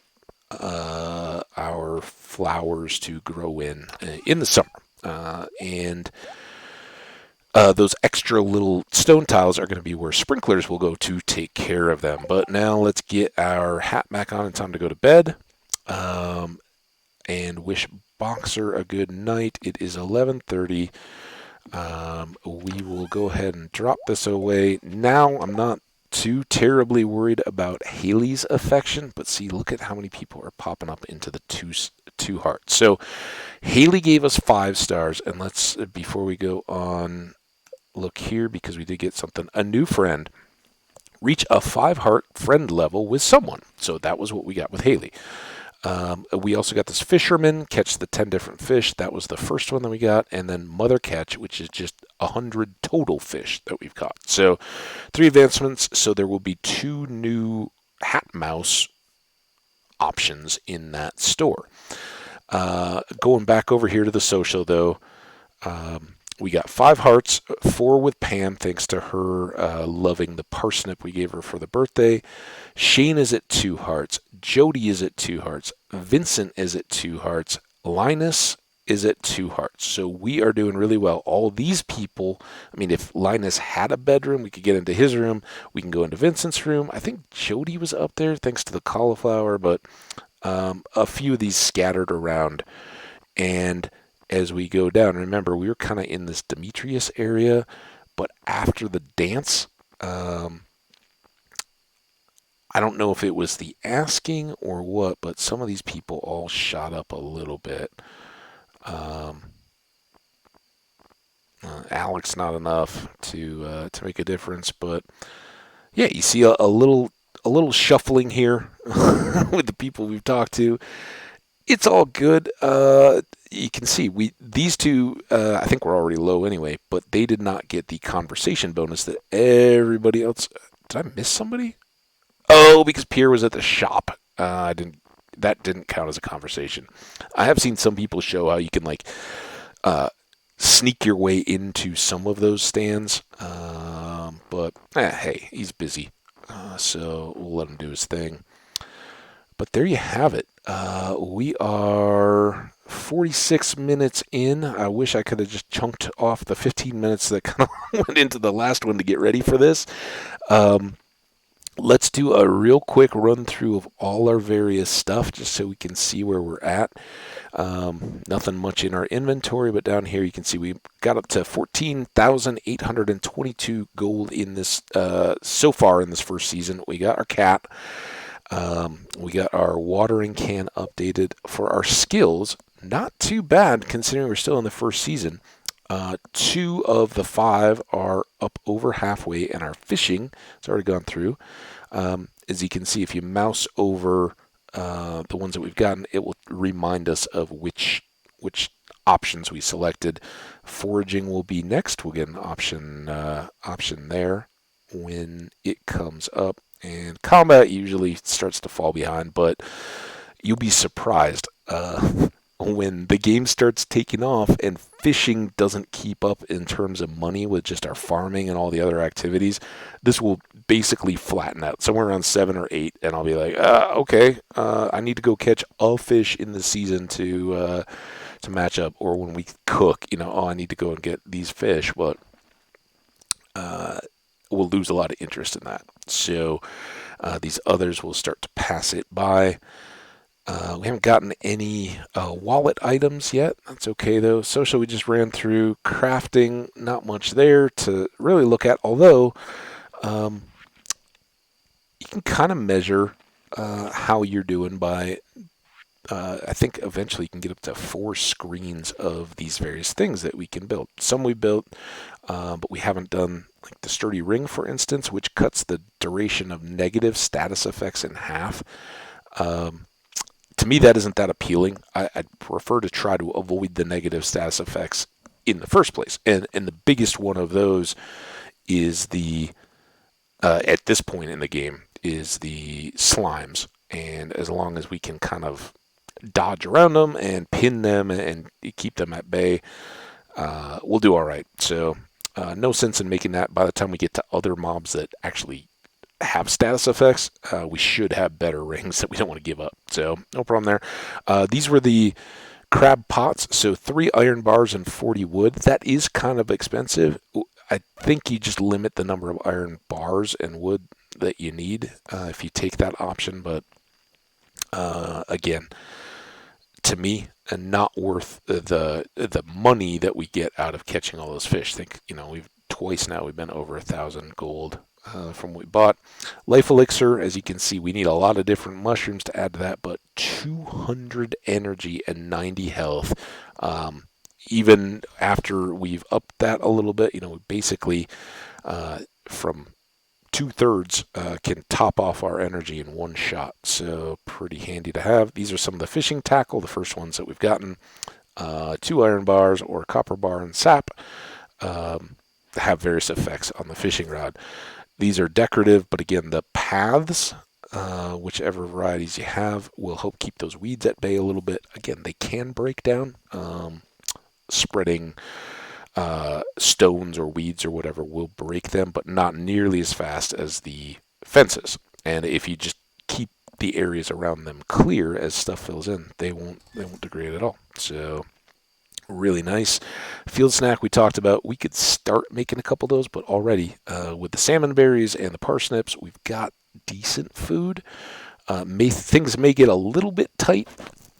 our flowers to grow in the summer. And those extra little stone tiles are going to be where sprinklers will go to take care of them. But now let's get our hat back on. It's time to go to bed. Um, and wish Boxer a good night. It is 11:30. We will go ahead and drop this away. Now I'm not too terribly worried about Haley's affection, but see, look at how many people are popping up into the two hearts. So Haley gave us 5 stars, and let's before we go on, look here because we did get something. A new friend. Reach a 5 heart friend level with someone. So that was what we got with Haley. We also got this fisherman, catch the 10 different fish. That was the first one that we got. And then mother catch, which is just 100 total fish that we've caught. So 3 advancements. So there will be 2 new hat mouse options in that store. Going back over here to the social, though, we got 5 hearts, 4 with Pam, thanks to her loving the parsnip we gave her for the birthday. Shane is at 2 hearts. Jody is at 2 hearts. Vincent is at 2 hearts. Linus is at 2 hearts. So we are doing really well. All these people, I mean, if Linus had a bedroom, we could get into his room. We can go into Vincent's room. I think Jody was up there thanks to the cauliflower, but a few of these scattered around. And as we go down, remember, we were kind of in this Demetrius area, but after the dance, I don't know if it was the asking or what, but some of these people all shot up a little bit. Alex, not enough to make a difference, but yeah, you see a little shuffling here with the people we've talked to. It's all good. You can see these two. I think we're already low anyway, but they did not get the conversation bonus that everybody else. Did I miss somebody? Oh, because Pierre was at the shop. I didn't. That didn't count as a conversation. I have seen some people show how you can sneak your way into some of those stands, but hey, he's busy, so we'll let him do his thing. But there you have it. We are 46 minutes in. I wish I could have just chunked off the 15 minutes that kind of went into the last one to get ready for this. Let's do a real quick run through of all our various stuff just so we can see where we're at. Nothing much in our inventory, but down here you can see we got up to 14,822 gold in this so far in this first season. We got our cat. We got our watering can updated for our skills. Not too bad considering we're still in the first season. 2 of the 5 are up over halfway, and our fishing has already gone through. As you can see, if you mouse over the ones that we've gotten, it will remind us of which options we selected. Foraging will be next. We'll get an option there when it comes up. And combat usually starts to fall behind, but you'll be surprised when the game starts taking off and fishing doesn't keep up in terms of money with just our farming and all the other activities. This will basically flatten out somewhere around 7 or 8, and I'll be like, okay, I need to go catch a fish in the season to match up. Or when we cook, I need to go and get these fish, but we'll lose a lot of interest in that. So these others will start to pass it by. We haven't gotten any wallet items yet. That's okay, though. Social, we just ran through. Crafting, not much there to really look at, although you can kind of measure how you're doing by, I think eventually you can get up to 4 screens of these various things that we can build. Some we built, but we haven't done, like the sturdy ring, for instance, which cuts the duration of negative status effects in half. To me, that isn't that appealing. I'd prefer to try to avoid the negative status effects in the first place. And the biggest one of those is at this point in the game, is the slimes. And as long as we can kind of dodge around them and pin them and keep them at bay, we'll do all right. So no sense in making that. By the time we get to other mobs that actually have status effects, we should have better rings that we don't want to give up. So no problem there. These were the Crab pots, so 3 iron bars and 40 wood. That is kind of expensive. I think you just limit the number of iron bars and wood that you need if you take that option. But again, to me, and not worth the money that we get out of catching all those fish. Think, we've twice now we've been over 1,000 gold from what we bought. Life elixir, as you can see, we need a lot of different mushrooms to add to that, but 200 energy and 90 health. Even after we've upped that a little bit, we basically from 2/3 can top off our energy in one shot. So pretty handy to have. These are some of the fishing tackle, the first ones that we've gotten. 2 iron bars or copper bar and sap have various effects on the fishing rod. These are decorative, but again, the paths, whichever varieties you have, will help keep those weeds at bay a little bit. Again, they can break down. Spreading stones or weeds or whatever will break them, but not nearly as fast as the fences. And if you just keep the areas around them clear as stuff fills in, they won't degrade at all. So really nice. Field snack we talked about. We could start making a couple of those, but already with the salmon berries and the parsnips, we've got decent food. Things may get a little bit tight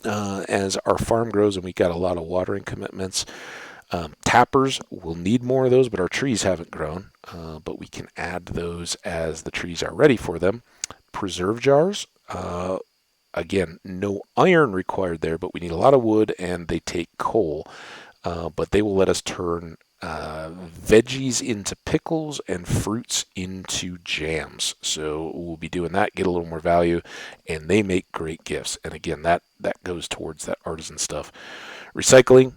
as our farm grows and we got a lot of watering commitments. Tappers, we'll need more of those, but our trees haven't grown. But we can add those as the trees are ready for them. Preserve jars, again, no iron required there, but we need a lot of wood and they take coal. But they will let us turn veggies into pickles and fruits into jams. So we'll be doing that, get a little more value, and they make great gifts. And again, that goes towards that artisan stuff. Recycling,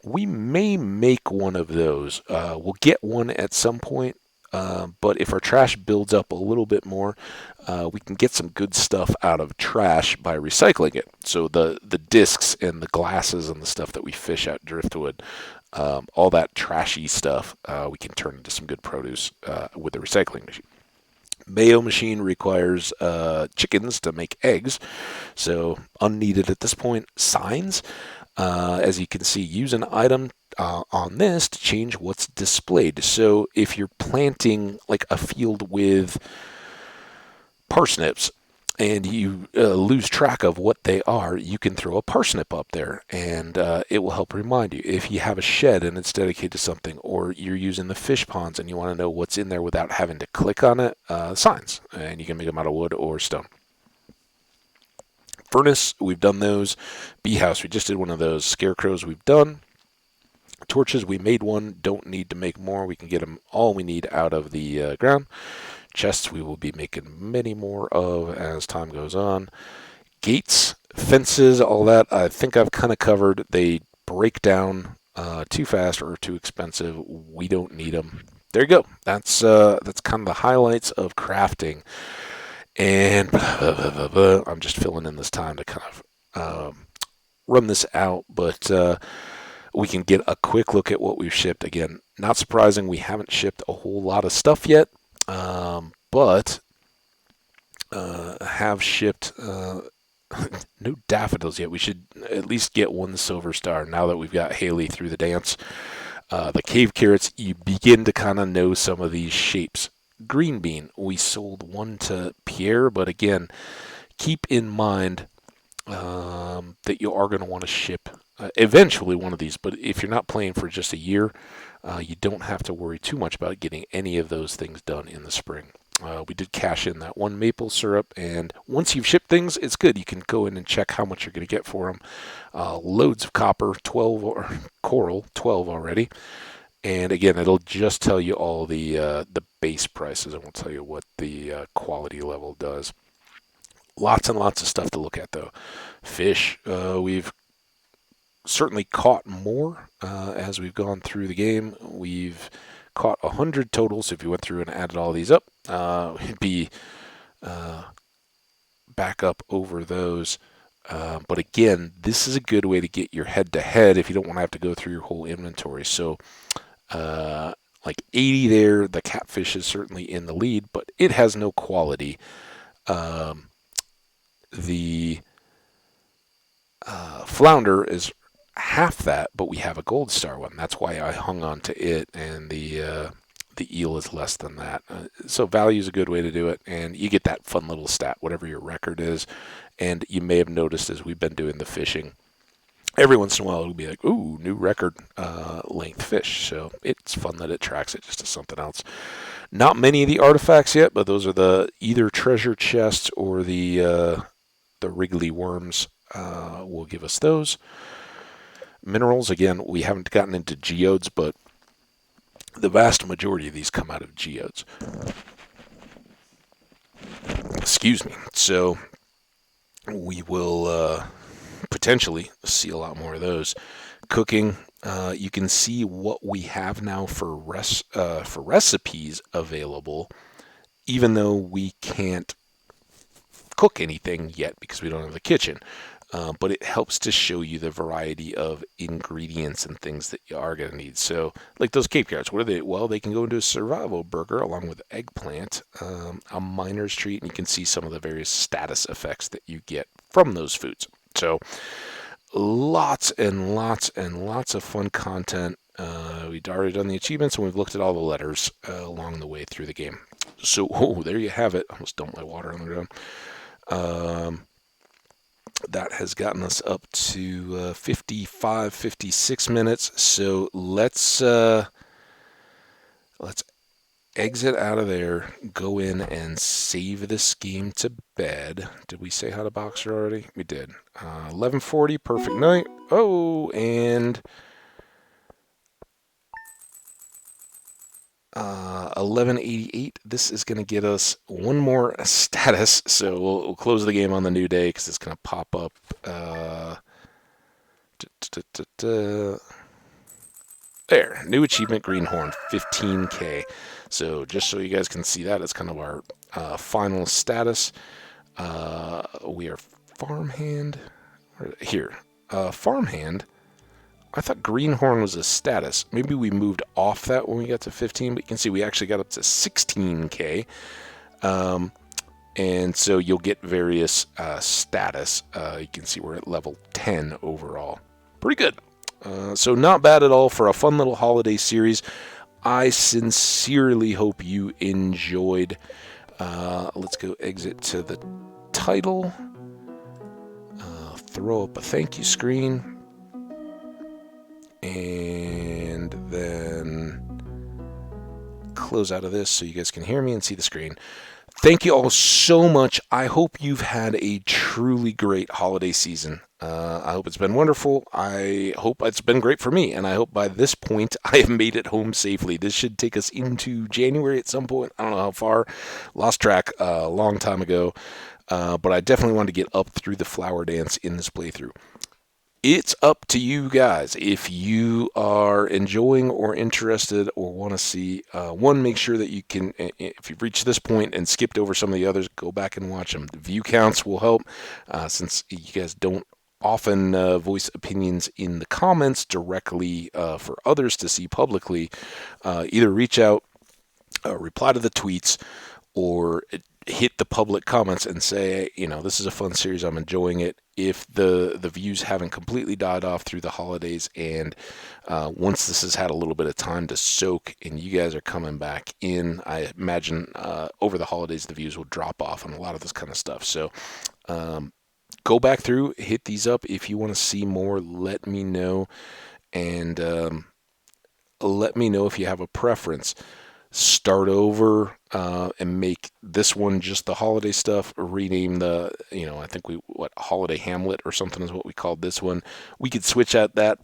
we may make one of those. We'll get one at some point, but if our trash builds up a little bit more, we can get some good stuff out of trash by recycling it. So the discs and the glasses and the stuff that we fish out driftwood, all that trashy stuff, we can turn into some good produce with the recycling machine. Mayo machine requires chickens to make eggs, so unneeded at this point. Signs, as you can see, use an item on this to change what's displayed. So if you're planting like a field with parsnips and you lose track of what they are, you can throw a parsnip up there and it will help remind you. If you have a shed and it's dedicated to something, or you're using the fish ponds and you want to know what's in there without having to click on it, signs, and you can make them out of wood or stone. Furnace, we've done those. Bee house, we just did one of those. Scarecrows, we've done. Torches, we made one. Don't need to make more. We can get them all we need out of the ground. Chests, we will be making many more of as time goes on. Gates, fences, all that, I think I've kind of covered. They break down too fast or too expensive. We don't need them. There you go. That's kind of the highlights of crafting. And I'm just filling in this time to kind of run this out, but we can get a quick look at what we've shipped. Again, not surprising, we haven't shipped a whole lot of stuff yet, but have shipped no daffodils yet. We should at least get one silver star now that we've got Haley through the dance. The cave carrots, you begin to kind of know some of these shapes. Green bean, we sold one to Pierre, but again, keep in mind that you are going to want to ship eventually one of these, but if you're not playing for just a year, you don't have to worry too much about getting any of those things done in the spring. We did cash in that one maple syrup, and once you've shipped things, it's good. You can go in and check how much you're going to get for them. Loads of copper, 12, or coral, 12 already. And again, it'll just tell you all the base prices. It won't tell you what the quality level does. Lots and lots of stuff to look at, though. Fish, we've certainly caught more as we've gone through the game. We've caught 100 total, so if you went through and added all these up, it'd be back up over those. But again, this is a good way to get your head-to-head if you don't want to have to go through your whole inventory. So like 80 there, the catfish is certainly in the lead, but it has no quality. The Flounder is half that, but we have a gold star one. That's why I hung on to it, and the eel is less than that. So value is a good way to do it, and you get that fun little stat, whatever your record is. And you may have noticed as we've been doing the fishing, every once in a while it'll be like, ooh, new record length fish. So it's fun that it tracks it just as something else. Not many of the artifacts yet, but those are the either treasure chests or the wriggly worms will give us those. Minerals, again, we haven't gotten into geodes, but the vast majority of these come out of geodes. Excuse me. So we will potentially see a lot more of those. Cooking, you can see what we have now for recipes available, even though we can't cook anything yet because we don't have the kitchen. But it helps to show you the variety of ingredients and things that you are going to need. So, like those Cape Carrots, what are they? Well, they can go into a survival burger along with eggplant, a miner's treat, and you can see some of the various status effects that you get from those foods. So, lots and lots and lots of fun content. We've already done the achievements, and we've looked at all the letters along the way through the game. So, there you have it. I almost dumped my water on the ground. That has gotten us up to 55, 56 minutes. So let's exit out of there, go in and save this game to bed. Did we say how to Boxer already? We did. 11:40, perfect night. Oh, and 11:88. This is going to get us one more status, so we'll close the game on the new day because it's going to pop up. There, new achievement, Greenhorn, 15K. So just so you guys can see that, it's kind of our final status. We are farmhand. Here, farmhand. I thought Greenhorn was a status. Maybe we moved off that when we got to 15, but you can see we actually got up to 16K. And so you'll get various status. You can see we're at level 10 overall. Pretty good. So not bad at all for a fun little holiday series. I sincerely hope you enjoyed. Let's go exit to the title. Throw up a thank you screen. And then close out of this so you guys can hear me and see the screen. Thank you all so much. I hope you've had a truly great holiday season. I hope it's been wonderful. I hope it's been great for me. And I hope by this point I have made it home safely. This should take us into January at some point. I don't know how far. Lost track a long time ago. But I definitely wanted to get up through the flower dance in this playthrough. It's up to you guys. If you are enjoying or interested or want to see, make sure that you can, if you've reached this point and skipped over some of the others, go back and watch them. The view counts will help since you guys don't often voice opinions in the comments directly for others to see publicly. Either reach out, reply to the tweets, or hit the public comments and say, this is a fun series, I'm enjoying it. If the views haven't completely died off through the holidays, and once this has had a little bit of time to soak and you guys are coming back in, I imagine over the holidays the views will drop off on a lot of this kind of stuff. So go back through, hit these up. If you want to see more, let me know. And let me know if you have a preference. Start over and make this one just the holiday stuff, or rename the, I think Holiday Hamlet or something is what we called this one. We could switch at that.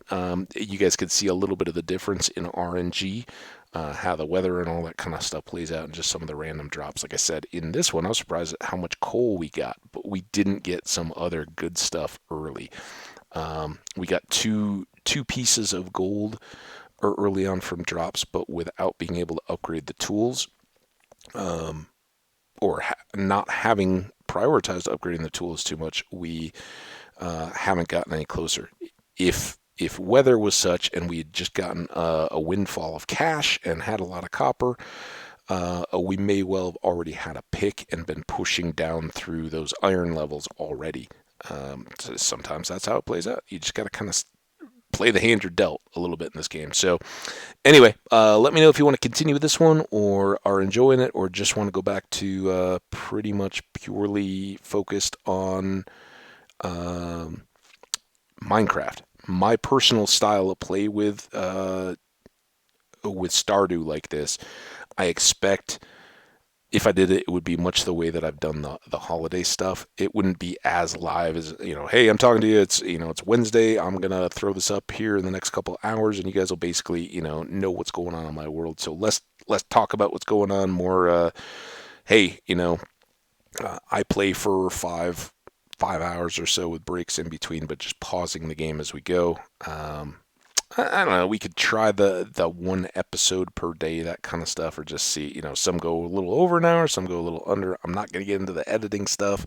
You guys could see a little bit of the difference in RNG, how the weather and all that kind of stuff plays out, and just some of the random drops. Like I said, in this one, I was surprised at how much coal we got, but we didn't get some other good stuff early. We got two pieces of gold or early on from drops, but without being able to upgrade the tools, or not having prioritized upgrading the tools too much, we haven't gotten any closer. If weather was such and we had just gotten a windfall of cash and had a lot of copper, we may well have already had a pick and been pushing down through those iron levels already. So sometimes that's how it plays out. You just got to kind of play the hand you're dealt a little bit in this game. So anyway, let me know if you want to continue with this one or are enjoying it or just want to go back to pretty much purely focused on Minecraft. My personal style of play with Stardew like this, I expect if I did it, it would be much the way that I've done the holiday stuff. It wouldn't be as live as, hey, I'm talking to you. It's Wednesday. I'm gonna throw this up here in the next couple of hours, and you guys will basically, know what's going on in my world. So let's talk about what's going on more. Hey, I play for five hours or so with breaks in between, but just pausing the game as we go. I don't know. We could try the one episode per day, that kind of stuff, or just see. Some go a little over an hour, some go a little under. I'm not going to get into the editing stuff.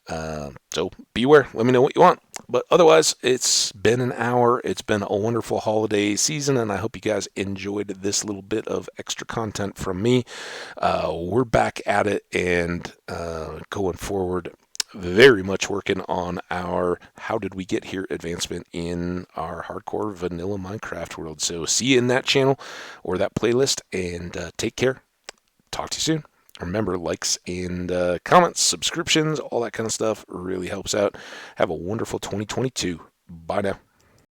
So beware. Let me know what you want. But otherwise, it's been an hour. It's been a wonderful holiday season, and I hope you guys enjoyed this little bit of extra content from me. We're back at it and going forward. Very much working on our how did we get here advancement in our hardcore vanilla Minecraft world. So see you in that channel or that playlist, and take care. Talk to you soon. Remember, likes and comments, subscriptions, all that kind of stuff really helps out. Have a wonderful 2022. Bye now.